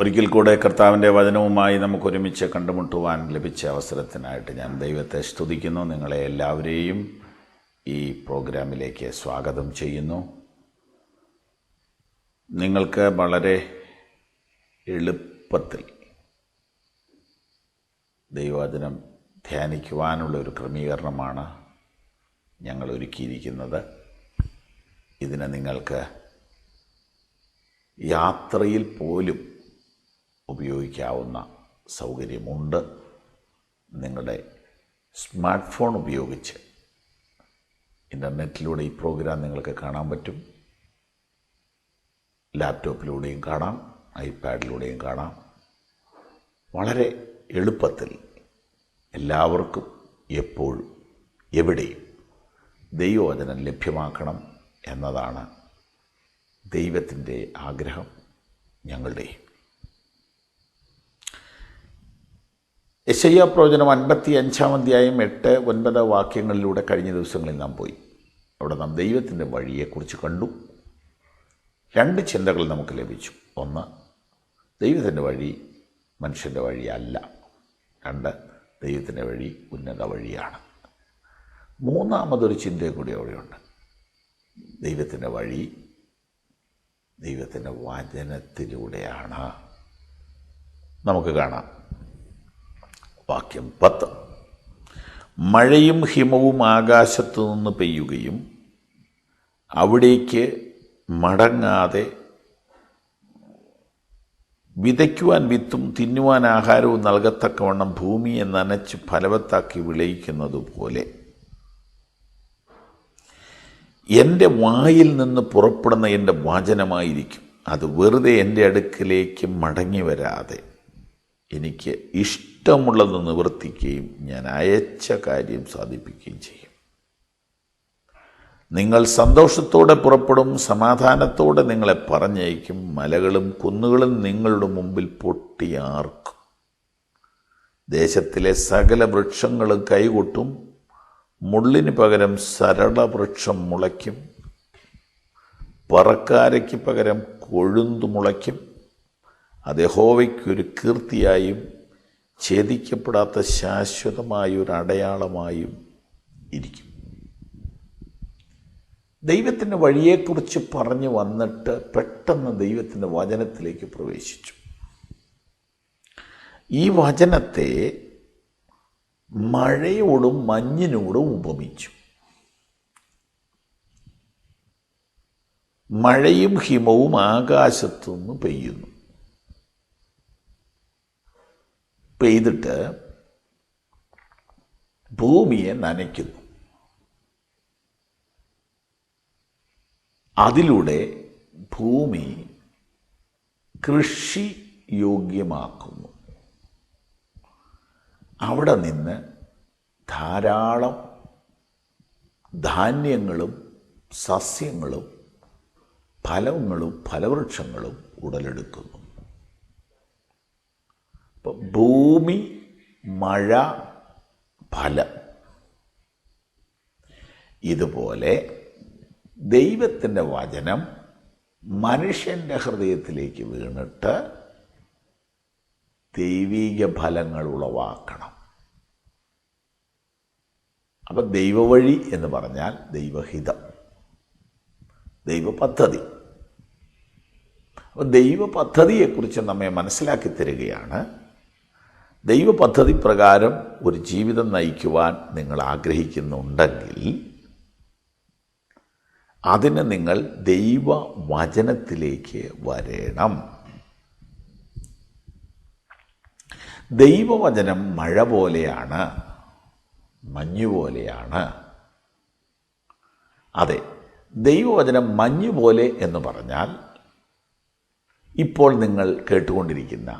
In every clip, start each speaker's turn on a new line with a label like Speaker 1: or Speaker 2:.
Speaker 1: ഒരിക്കൽ കൂടെ കർത്താവിൻ്റെ വചനവുമായി നമുക്കൊരുമിച്ച് കണ്ടുമുട്ടുവാൻ ലഭിച്ച അവസരത്തിനായിട്ട് ഞാൻ ദൈവത്തെ സ്തുതിക്കുന്നു. നിങ്ങളെ എല്ലാവരെയും ഈ പ്രോഗ്രാമിലേക്ക് സ്വാഗതം ചെയ്യുന്നു. നിങ്ങൾക്ക് വളരെ എളുപ്പത്തിൽ ദൈവവചനം ധ്യാനിക്കുവാനുള്ള ഒരു ക്രമീകരണമാണ് ഞങ്ങൾ ഒരുക്കിയിരിക്കുന്നത്. ഇതിന് നിങ്ങൾക്ക് യാത്രയിൽ പോലും ഉപയോഗിക്കാവുന്ന സൗകര്യമുണ്ട്. നിങ്ങളുടെ സ്മാർട്ട് ഫോൺ ഉപയോഗിച്ച് ഇൻ്റർനെറ്റിലൂടെ ഈ പ്രോഗ്രാം നിങ്ങൾക്ക് കാണാൻ പറ്റും. ലാപ്ടോപ്പിലൂടെയും കാണാം, ഐപാഡിലൂടെയും കാണാം. വളരെ എളുപ്പത്തിൽ എല്ലാവർക്കും എപ്പോഴും എവിടെയും ദൈവവചനം ലഭ്യമാക്കണം എന്നതാണ് ദൈവത്തിൻ്റെ ആഗ്രഹം, ഞങ്ങളുടെയും. യെശയ്യാ പ്രവചനം 55-ാം അധ്യായം 8-9 വാക്യങ്ങളിലൂടെ കഴിഞ്ഞ ദിവസങ്ങളിൽ നാം പോയി. അവിടെ നാം ദൈവത്തിൻ്റെ വഴിയെക്കുറിച്ച് കണ്ടു. 2 ചിന്തകൾ നമുക്ക് ലഭിച്ചു. 1, ദൈവത്തിൻ്റെ വഴി മനുഷ്യൻ്റെ വഴിയല്ല. 2, ദൈവത്തിൻ്റെ വഴി ഉന്നത വഴിയാണ്. 3-മതൊരു ചിന്തയും കൂടി അവിടെയുണ്ട്. ദൈവത്തിൻ്റെ വഴി ദൈവത്തിൻ്റെ വചനത്തിലൂടെയാണ്. നമുക്ക് കാണാം. വാക്യം 10, മഴയും ഹിമവും ആകാശത്തു നിന്ന് പെയ്യുകയും അവിടേക്ക് മടങ്ങാതെ വിതയ്ക്കുവാൻ വിത്തും തിന്നുവാൻ ആഹാരവും നൽകത്തക്കവണ്ണം ഭൂമിയെ നനച്ച് ഫലവത്താക്കി വിളയിക്കുന്നതുപോലെ എൻ്റെ വായിൽ നിന്ന് പുറപ്പെടുന്ന എൻ്റെ വചനമായിരിക്കും. അത് വെറുതെ എൻ്റെ അടുക്കിലേക്ക് മടങ്ങി വരാതെ എനിക്ക് ഇഷ്ടമുള്ളത് നിവർത്തിക്കുകയും ഞാൻ അയച്ച കാര്യം സാധിപ്പിക്കുകയും ചെയ്യും. നിങ്ങൾ സന്തോഷത്തോടെ പുറപ്പെടും, സമാധാനത്തോടെ നിങ്ങളെ പറഞ്ഞയക്കും. മലകളും കുന്നുകളും നിങ്ങളുടെ മുമ്പിൽ പൊട്ടിയാർക്കും. ദേശത്തിലെ സകല വൃക്ഷങ്ങളും കൈകൊട്ടും. മുള്ളിന് പകരം സരളവൃക്ഷം മുളയ്ക്കും. പറക്കാരയ്ക്ക് പകരം കൊഴുന്തു മുളയ്ക്കും. അത് യഹോവയ്ക്കൊരു കീർത്തിയായും ഛേദിക്കപ്പെടാത്ത ശാശ്വതമായൊരു അടയാളമായും ഇരിക്കും. ദൈവത്തിൻ്റെ വഴിയെക്കുറിച്ച് പറഞ്ഞു വന്നിട്ട് പെട്ടെന്ന് ദൈവത്തിൻ്റെ വചനത്തിലേക്ക് പ്രവേശിച്ചു. ഈ വചനത്തെ മഴയോടും മഞ്ഞിനോടും ഉപമിച്ചു. മഴയും ഹിമവും ആകാശത്തുനിന്ന് പെയ്യുന്നു. പെയ്തിട്ട് ഭൂമിയെ നനയ്ക്കുന്നു. അതിലൂടെ ഭൂമി കൃഷി യോഗ്യമാക്കുന്നു. അവിടെ നിന്ന് ധാരാളം ധാന്യങ്ങളും സസ്യങ്ങളും ഫലങ്ങളും ഫലവൃക്ഷങ്ങളും ഉടലെടുക്കുന്നു. അപ്പം ഭൂമി, മഴ, ഫലം. ഇതുപോലെ ദൈവത്തിൻ്റെ വചനം മനുഷ്യൻ്റെ ഹൃദയത്തിലേക്ക് വീണിട്ട് ദൈവിക ഫലങ്ങൾ ഉളവാക്കണം. അപ്പം ദൈവവഴി എന്ന് പറഞ്ഞാൽ ദൈവഹിതം, ദൈവപദ്ധതി. അപ്പം ദൈവപദ്ധതിയെക്കുറിച്ച് നമ്മെ മനസ്സിലാക്കി തരികയാണ്. ദൈവപദ്ധതി പ്രകാരം ഒരു ജീവിതം നയിക്കുവാൻ നിങ്ങൾ ആഗ്രഹിക്കുന്നുണ്ടെങ്കിൽ അതിന് നിങ്ങൾ ദൈവവചനത്തിലേക്ക് വരണം. ദൈവവചനം മഴ പോലെയാണ്, മഞ്ഞു പോലെയാണ്. അതെ, ദൈവവചനം മഞ്ഞു പോലെ എന്ന് പറഞ്ഞാൽ ഇപ്പോൾ നിങ്ങൾ കേട്ടുകൊണ്ടിരിക്കുന്ന,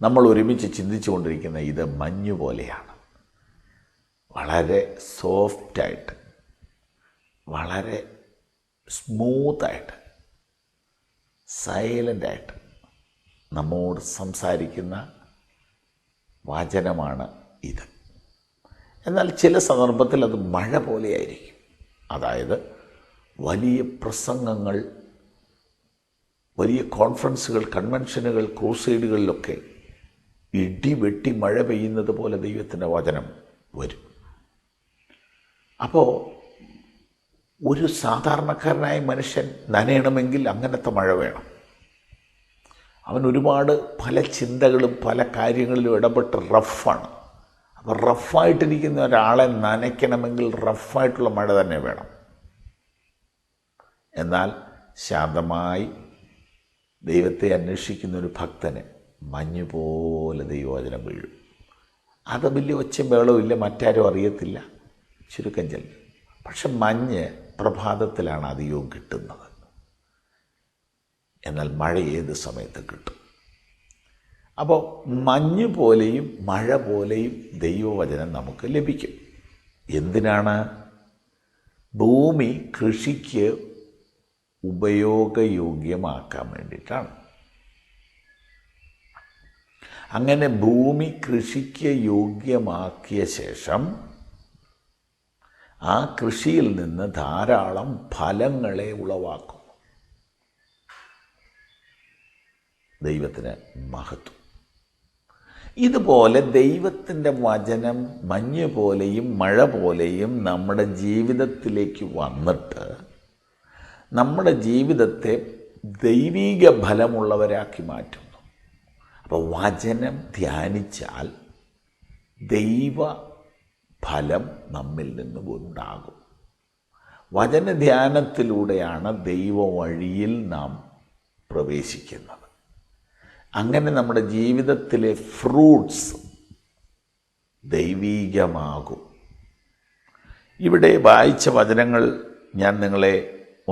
Speaker 1: നമ്മൾ ഒരുമിച്ച് ചിന്തിച്ചു കൊണ്ടിരിക്കുന്ന ഇത് മഞ്ഞു പോലെയാണ്. വളരെ സോഫ്റ്റായിട്ട്, വളരെ സ്മൂത്തായിട്ട്, സൈലൻ്റായിട്ട് നമ്മോട് സംസാരിക്കുന്ന വചനമാണ് ഇത്. എന്നാൽ ചില സന്ദർഭത്തിൽ അത് മഴ പോലെയായിരിക്കും. അതായത് വലിയ പ്രസംഗങ്ങൾ, വലിയ കോൺഫറൻസുകൾ, കൺവെൻഷനുകൾ, ക്രൂസൈഡുകളിലൊക്കെ ഇടിവെട്ടി മഴ പെയ്യുന്നത് പോലെ ദൈവത്തിൻ്റെ വചനം വരും. അപ്പോൾ ഒരു സാധാരണക്കാരനായ മനുഷ്യൻ നനയണമെങ്കിൽ അങ്ങനത്തെ മഴ വേണം. അവൻ ഒരുപാട് പല ചിന്തകളും പല കാര്യങ്ങളിലും ഇടപെട്ട് റഫാണ്. അപ്പോൾ റഫായിട്ടിരിക്കുന്ന ഒരാളെ നനയ്ക്കണമെങ്കിൽ റഫായിട്ടുള്ള മഴ തന്നെ വേണം. എന്നാൽ ശാന്തമായി ദൈവത്തെ അന്വേഷിക്കുന്ന ഒരു ഭക്തന് മഞ്ഞ് പോലെ ദൈവവചനം വീഴും. അത് വലിയ ഒച്ചയും ബഹളവും ഇല്ല, മറ്റാരും അറിയത്തില്ല, ചുരുക്കം ചെല്ലും. പക്ഷെ മഞ്ഞ് പ്രഭാതത്തിലാണ് അധികവും കിട്ടുന്നത്. എന്നാൽ മഴ ഏത് സമയത്ത് കിട്ടും. അപ്പോൾ മഞ്ഞ് പോലെയും മഴ പോലെയും ദൈവവചനം നമുക്ക് ലഭിക്കും. എന്തിനാണ്? ഭൂമി കൃഷിക്ക് ഉപയോഗയോഗ്യമാക്കാൻ വേണ്ടിയിട്ടാണ്. അങ്ങനെ ഭൂമി കൃഷിക്ക് യോഗ്യമാക്കിയ ശേഷം ആ കൃഷിയിൽ നിന്ന് ധാരാളം ഫലങ്ങളെ ഉളവാക്കും. ദൈവത്തിന് മഹത്വം. ഇതുപോലെ ദൈവത്തിൻ്റെ വചനം മഞ്ഞ് പോലെയും മഴ പോലെയും നമ്മുടെ ജീവിതത്തിലേക്ക് വന്നിട്ട് നമ്മുടെ ജീവിതത്തെ ദൈവീക ഫലമുള്ളവരാക്കി മാറ്റുന്നു. അപ്പോൾ വചനം ധ്യാനിച്ചാൽ ദൈവ ഫലം നമ്മിൽ നിന്നും ഉണ്ടാകും. വചനധ്യാനത്തിലൂടെയാണ് ദൈവ വഴിയിൽ നാം പ്രവേശിക്കുന്നത്. അങ്ങനെ നമ്മുടെ ജീവിതത്തിലെ ഫ്രൂട്ട്സ് ദൈവീകമാകും. ഇവിടെ വായിച്ച വചനങ്ങൾ ഞാൻ നിങ്ങളെ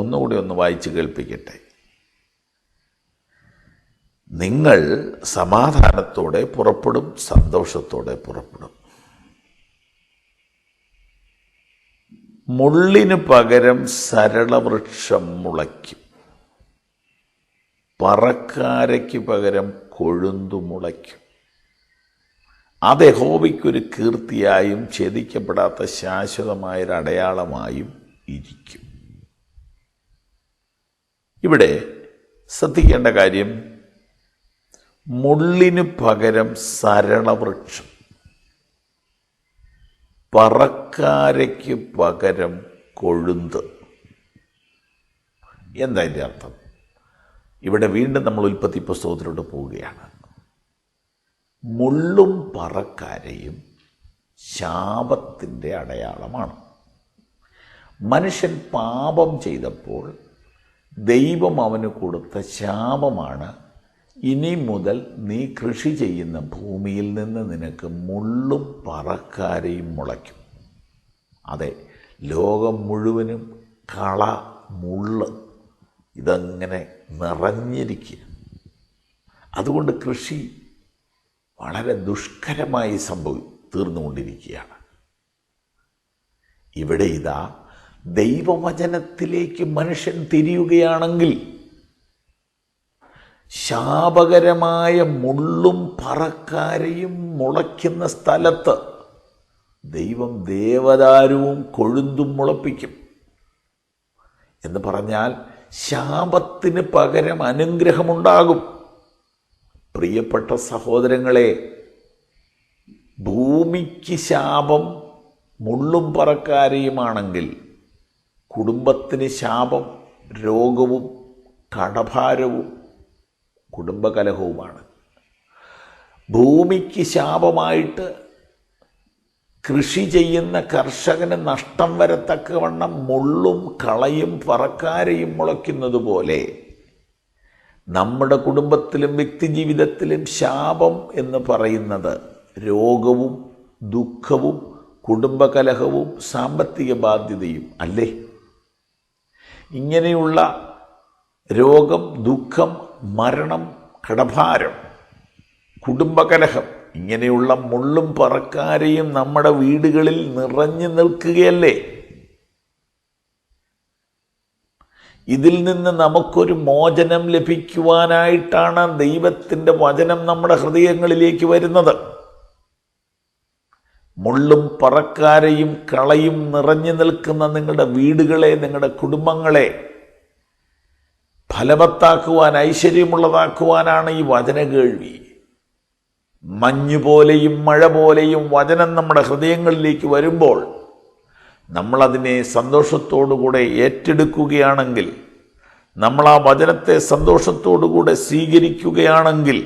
Speaker 1: ഒന്നുകൂടി ഒന്ന് വായിച്ച് കേൾപ്പിക്കട്ടെ. നിങ്ങൾ സമാധാനത്തോടെ പുറപ്പെടും, സന്തോഷത്തോടെ പുറപ്പെടും. മുള്ളിന് പകരം സരളവൃക്ഷം മുളയ്ക്കും, പറക്കാരയ്ക്ക് പകരം കൊഴുന്തു മുളയ്ക്കും. അത് യഹോവയ്ക്കൊരു കീർത്തിയായും ഛേദിക്കപ്പെടാത്ത ശാശ്വതമായൊരു അടയാളമായും ഇരിക്കും. ഇവിടെ ശ്രദ്ധിക്കേണ്ട കാര്യം, മുള്ളിന് പകരം സരളവൃക്ഷം, പറക്കാരയ്ക്ക് പകരം കൊഴുന്ത്. എന്താ ഇതിൻ്റെ അർത്ഥം? ഇവിടെ വീണ്ടും നമ്മൾ ഉൽപ്പത്തി പുസ്തകത്തിലോട്ട് പോവുകയാണ്. മുള്ളും പറക്കാരയും ശാപത്തിൻ്റെ അടയാളമാണ്. മനുഷ്യൻ പാപം ചെയ്തപ്പോൾ ദൈവം അവന് കൊടുത്ത ശാപമാണ്, ഇനി മുതൽ നീ കൃഷി ചെയ്യുന്ന ഭൂമിയിൽ നിന്ന് നിനക്ക് മുള്ളും പറക്കാരയും മുളയ്ക്കും. അതെ, ലോകം മുഴുവനും കള, മുള്ള് ഇതങ്ങനെ നിറഞ്ഞിരിക്കുക. അതുകൊണ്ട് കൃഷി വളരെ ദുഷ്കരമായി തീർന്നുകൊണ്ടിരിക്കുകയാണ്. ഇവിടെ ഇതാ ദൈവവചനത്തിലേക്ക് മനുഷ്യൻ തിരിയുകയാണെങ്കിൽ ശാപകരമായ മുള്ളും പറക്കാരയും മുളയ്ക്കുന്ന സ്ഥലത്ത് ദൈവം ദേവദാരുവും കൊഴുന്തും മുളപ്പിക്കും. എന്ന് പറഞ്ഞാൽ ശാപത്തിന് പകരം അനുഗ്രഹമുണ്ടാകും. പ്രിയപ്പെട്ട സഹോദരങ്ങളെ, ഭൂമിക്ക് ശാപം മുള്ളും പറക്കാരയുമാണെങ്കിൽ കുടുംബത്തിന് ശാപം രോഗവും കടഭാരവും കുടുംബകലഹവുമാണ്. ഭൂമിക്ക് ശാപമായിട്ട് കൃഷി ചെയ്യുന്ന കർഷകന് നഷ്ടം വരത്തക്കവണ്ണം മുള്ളും കളയും പറക്കാരയും മുളയ്ക്കുന്നത് പോലെ നമ്മുടെ കുടുംബത്തിലും വ്യക്തിജീവിതത്തിലും ശാപം എന്ന് പറയുന്നത് രോഗവും ദുഃഖവും കുടുംബകലഹവും സാമ്പത്തിക ബാധ്യതയും അല്ലേ? ഇങ്ങനെയുള്ള രോഗം, ദുഃഖം, മരണം, കടഭാരം, കുടുംബകലഹം, ഇങ്ങനെയുള്ള മുള്ളും പറക്കാരയും നമ്മുടെ വീടുകളിൽ നിറഞ്ഞു നിൽക്കുകയല്ലേ? ഇതിൽ നിന്ന് നമുക്കൊരു മോചനം ലഭിക്കുവാനായിട്ടാണ് ദൈവത്തിൻ്റെ വചനം നമ്മുടെ ഹൃദയങ്ങളിലേക്ക് വരുന്നത്. മുള്ളും പറക്കാരയും കളയും നിറഞ്ഞു നിൽക്കുന്ന നിങ്ങളുടെ വീടുകളെ, നിങ്ങളുടെ കുടുംബങ്ങളെ ഫലവത്താക്കുവാൻ, ഐശ്വര്യമുള്ളതാക്കുവാനാണ് ഈ വചന കേൾവി. മഞ്ഞുപോലെയും മഴ പോലെയും വചനം നമ്മുടെ ഹൃദയങ്ങളിലേക്ക് വരുമ്പോൾ നമ്മളതിനെ സന്തോഷത്തോടുകൂടെ ഏറ്റെടുക്കുകയാണെങ്കിൽ, നമ്മൾ ആ വചനത്തെ സന്തോഷത്തോടുകൂടെ സ്വീകരിക്കുകയാണെങ്കിൽ,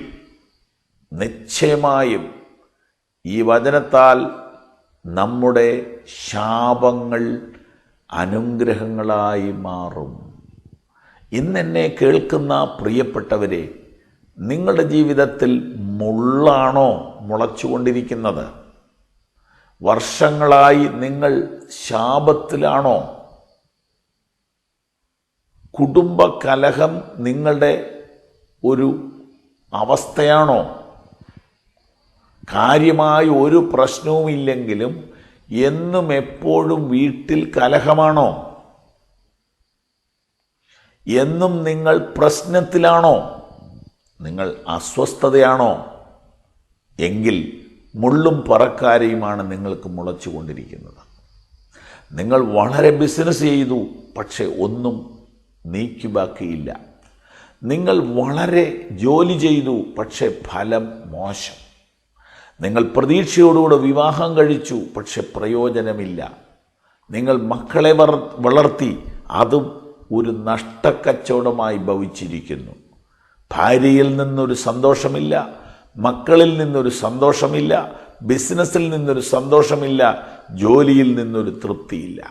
Speaker 1: നിശ്ചയമായും ഈ വചനത്താൽ നമ്മുടെ ശാപങ്ങൾ അനുഗ്രഹങ്ങളായി മാറും. ഇന്നെന്നെ കേൾക്കുന്ന പ്രിയപ്പെട്ടവരെ, നിങ്ങളുടെ ജീവിതത്തിൽ മുള്ളാണോ മുളച്ചുകൊണ്ടിരിക്കുന്നത്? വർഷങ്ങളായി നിങ്ങൾ ശാപത്തിലാണോ? കുടുംബ കലഹം നിങ്ങളുടെ ഒരു അവസ്ഥയാണോ? കാര്യമായ ഒരു പ്രശ്നവുമില്ലെങ്കിലും എന്നും എപ്പോഴും വീട്ടിൽ കലഹമാണോ? എന്നും നിങ്ങൾ പ്രശ്നത്തിലാണോ? നിങ്ങൾ അസ്വസ്ഥതയാണോ? എങ്കിൽ മുള്ളും പറക്കാരയുമാണ് നിങ്ങൾക്ക് മുളച്ചുകൊണ്ടിരിക്കുന്നത്. നിങ്ങൾ വളരെ ബിസിനസ് ചെയ്തു, പക്ഷെ ഒന്നും നീക്കിബാക്കിയില്ല. നിങ്ങൾ വളരെ ജോലി ചെയ്തു, പക്ഷെ ഫലം മോശം. നിങ്ങൾ പ്രതീക്ഷയോടുകൂടെ വിവാഹം കഴിച്ചു, പക്ഷെ പ്രയോജനമില്ല. നിങ്ങൾ മക്കളെ വളർത്തി, അതും ഒരു നഷ്ടക്കച്ചവടമായി ഭവിച്ചിരിക്കുന്നു. ഭാര്യയിൽ നിന്നൊരു സന്തോഷമില്ല, മക്കളിൽ നിന്നൊരു സന്തോഷമില്ല, ബിസിനസ്സിൽ നിന്നൊരു സന്തോഷമില്ല, ജോലിയിൽ നിന്നൊരു തൃപ്തിയില്ല.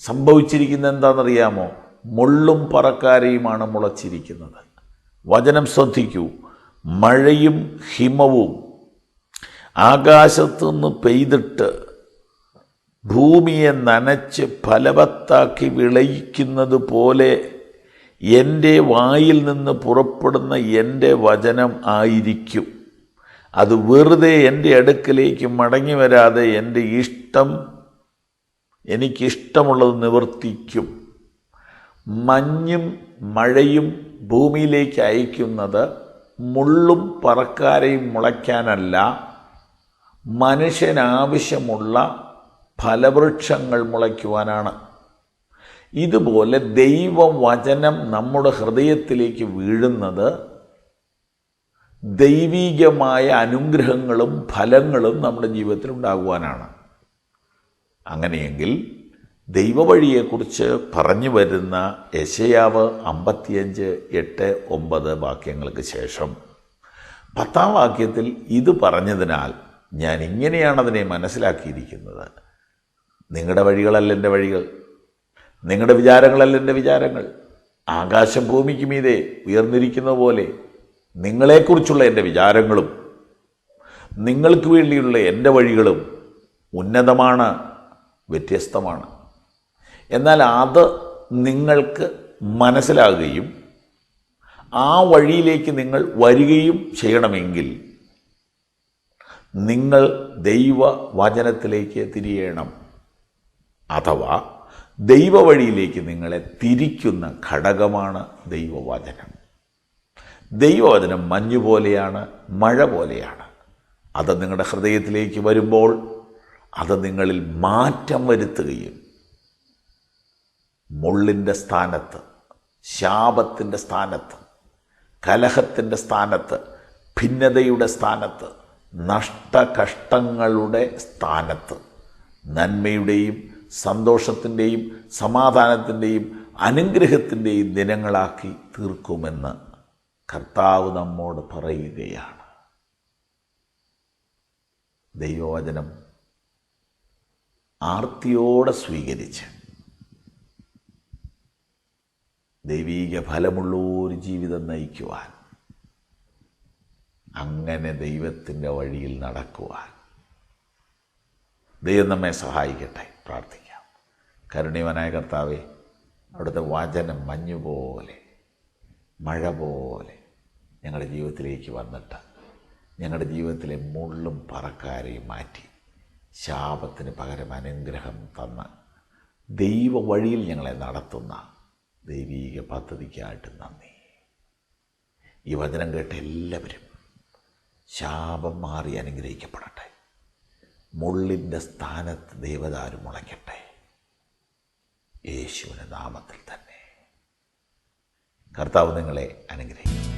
Speaker 1: സംഭവിച്ചിരിക്കുന്നത് എന്താണെന്നറിയാമോ? മുള്ളും പറക്കാരയുമാണ് മുളച്ചിരിക്കുന്നത്. വചനം ശ്രദ്ധിക്കൂ. മഴയും ഹിമവും ആകാശത്തുനിന്ന് പെയ്തിട്ട് ഭൂമിയെ നനച്ച് ഫലവത്താക്കി വിളയിക്കുന്നത് പോലെ എൻ്റെ വായിൽ നിന്ന് പുറപ്പെടുന്ന എൻ്റെ വചനം ആയിരിക്കും. അത് വെറുതെ എൻ്റെ അടുക്കലേക്ക് മടങ്ങി വരാതെ എൻ്റെ എനിക്കിഷ്ടമുള്ളത് നിവർത്തിക്കും. മഞ്ഞും മഴയും ഭൂമിയിലേക്ക് അയക്കുന്നത് മുള്ളും പറക്കാരയും മുളയ്ക്കാനല്ല, മനുഷ്യനാവശ്യമുള്ള ഫലവൃക്ഷങ്ങൾ മുളയ്ക്കുവാനാണ്. ഇതുപോലെ ദൈവവചനം നമ്മുടെ ഹൃദയത്തിലേക്ക് വീഴുന്നത് ദൈവികമായ അനുഗ്രഹങ്ങളും ഫലങ്ങളും നമ്മുടെ ജീവിതത്തിൽ ഉണ്ടാകുവാനാണ്. അങ്ങനെയെങ്കിൽ ദൈവവഴിയെക്കുറിച്ച് പറഞ്ഞു വരുന്ന യെശയ്യാവ് 55:8-9 വാക്യങ്ങൾക്ക് ശേഷം 10-ാം വാക്യത്തിൽ ഇത് പറഞ്ഞതിനാൽ ഞാൻ ഇങ്ങനെയാണ് അതിനെ മനസ്സിലാക്കിയിരിക്കുന്നത്. നിങ്ങളുടെ വഴികളല്ല എൻ്റെ വഴികൾ, നിങ്ങളുടെ വിചാരങ്ങളല്ല എൻ്റെ വിചാരങ്ങൾ. ആകാശം ഭൂമിക്ക് മീതെ ഉയർന്നിരിക്കുന്ന പോലെ നിങ്ങളെക്കുറിച്ചുള്ള എൻ്റെ വിചാരങ്ങളും നിങ്ങൾക്ക് വേണ്ടിയുള്ള എൻ്റെ വഴികളും ഉന്നതമാണ്, വ്യത്യസ്തമാണ്. എന്നാൽ അത് നിങ്ങൾക്ക് മനസ്സിലാകുകയും ആ വഴിയിലേക്ക് നിങ്ങൾ വരികയും ചെയ്യണമെങ്കിൽ നിങ്ങൾ ദൈവവചനത്തിലേക്ക് തിരിയണം. അഥവാ ദൈവവഴിയിലേക്ക് നിങ്ങളെ തിരിക്കുന്ന ഘടകമാണ് ദൈവവചനം. ദൈവവചനം മഞ്ഞുപോലെയാണ്, മഴ പോലെയാണ്. അത് നിങ്ങളുടെ ഹൃദയത്തിലേക്ക് വരുമ്പോൾ അത് നിങ്ങളിൽ മാറ്റം വരുത്തുകയും മുള്ളിൻ്റെ സ്ഥാനത്ത്, ശാപത്തിൻ്റെ സ്ഥാനത്ത്, കലഹത്തിൻ്റെ സ്ഥാനത്ത്, ഭിന്നതയുടെ സ്ഥാനത്ത്, നഷ്ടകഷ്ടങ്ങളുടെ സ്ഥാനത്ത് നന്മയുടെയും സന്തോഷത്തിൻ്റെയും സമാധാനത്തിൻ്റെയും അനുഗ്രഹത്തിൻ്റെയും ദിനങ്ങളാക്കി തീർക്കുമെന്ന് കർത്താവ് നമ്മോട് പറയുകയാണ്. ദൈവവചനം ആർത്തിയോടെ സ്വീകരിച്ച് ദൈവീക ഫലമുള്ള ഒരു ജീവിതം നയിക്കുവാൻ, അങ്ങനെ ദൈവത്തിൻ്റെ വഴിയിൽ നടക്കുവാൻ ദൈവം നമ്മെ സഹായിക്കട്ടെ. പ്രാർത്ഥിക്കാം. കരുണീയവാനായ കർത്താവേ, അവിടുത്തെ വചനം മഞ്ഞുപോലെ, മഴ പോലെ ഞങ്ങളുടെ ജീവിതത്തിലേക്ക് വന്നിട്ട് ഞങ്ങളുടെ ജീവിതത്തിലെ മുള്ളും പറക്കാരെയും മാറ്റി ശാപത്തിന് പകരം അനുഗ്രഹം തന്ന് ദൈവ വഴിയിൽ ഞങ്ങളെ നടത്തുന്ന ദൈവീക പദ്ധതിക്കായിട്ട് നന്ദി. ഈ വചനം കേട്ട എല്ലാവരും ശാപം മാറി അനുഗ്രഹിക്കപ്പെടട്ടെ. മുള്ളിൻ്റെ സ്ഥാനത്ത് ദേവദാരു മുളയ്ക്കട്ടെ. യേശുവിൻ്റെ നാമത്തിൽ തന്നെ. കർത്താവ് നിങ്ങളെ അനുഗ്രഹിക്കും.